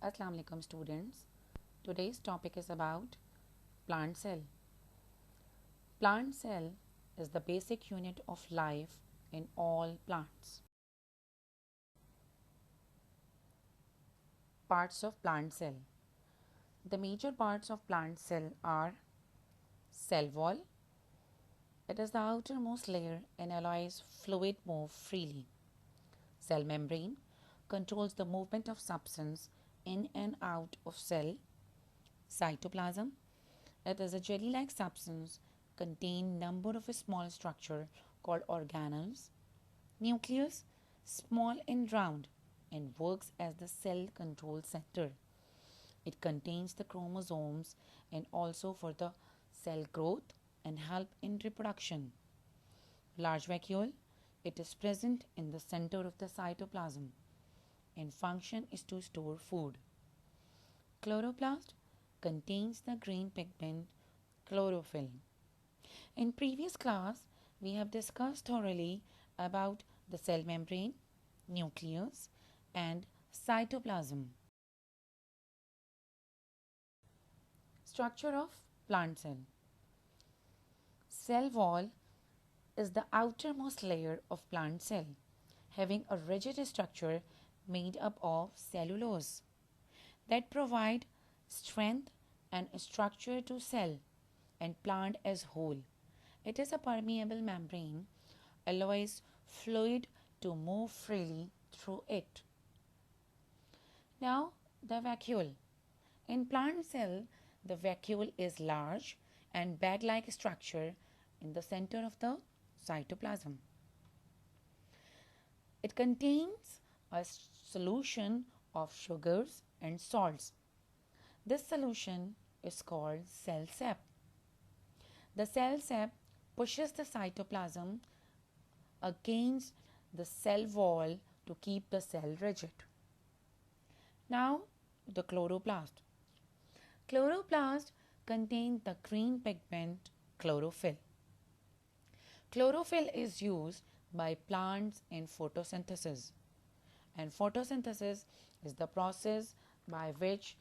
Assalamu alaikum students. Today's topic is about plant cell. Plant cell is the basic unit of life in all plants. Parts of plant cell. The major parts of plant cell are cell wall. It is the outermost layer and allows fluid move freely. Cell membrane controls the movement of substance in and out of cell. Cytoplasm. It is a jelly-like substance contain number of a small structure called organelles. Nucleus, small and round and works as the cell control center. It contains the chromosomes and also for the cell growth and help in reproduction. Large vacuole, it is present in the center of the cytoplasm and function is to store food. Chloroplast contains the green pigment chlorophyll. In previous class, we have discussed thoroughly about the cell membrane, nucleus and cytoplasm. Structure of plant cell. Cell wall is the outermost layer of plant cell, having a rigid structure made up of cellulose that provide strength and structure to cell and plant as whole. It is a permeable membrane, allows fluid to move freely through it. Now the vacuole. In plant cell, the vacuole is large and bag-like structure in the center of the cytoplasm. It contains a solution of sugars and salts. This solution is called cell sap. The cell sap pushes the cytoplasm against the cell wall to keep the cell rigid. Now the chloroplast. Chloroplast contains the green pigment chlorophyll. Chlorophyll is used by plants in photosynthesis, and photosynthesis is the process by which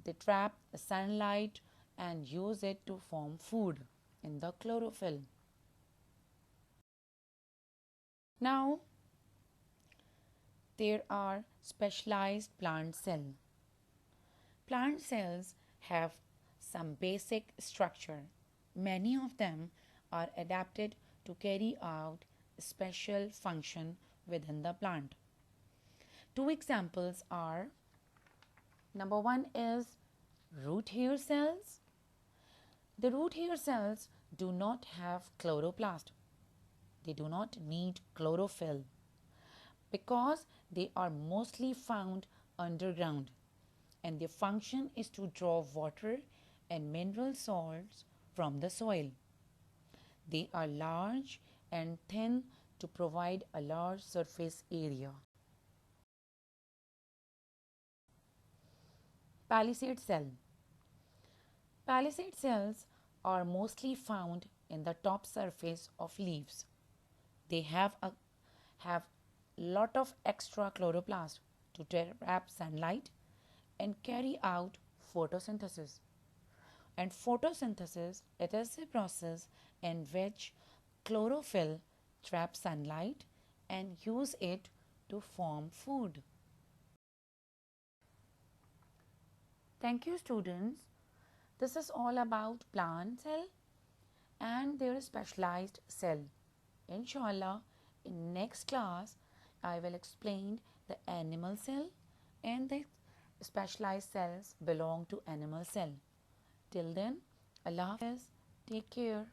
they trap the sunlight and use it to form food in the chlorophyll. Now there are specialized plant cells. Plant cells have some basic structure. Many of them are adapted to carry out special function within the plant. Two examples are, number one is root hair cells. The root hair cells do not have chloroplast. They do not need chlorophyll because they are mostly found underground and their function is to draw water and mineral salts from the soil. They are large and thin to provide a large surface area. Palisade cell. Palisade cells are mostly found in the top surface of leaves. They have lot of extra chloroplast to trap sunlight and carry out photosynthesis. And photosynthesis, it is a process in which chlorophyll traps sunlight and use it to form food. Thank you students. This is all about plant cell and their specialized cell. Inshallah, in next class, I will explain the animal cell and the specialized cells belong to animal cell. Till then, Allah Hafiz, take care.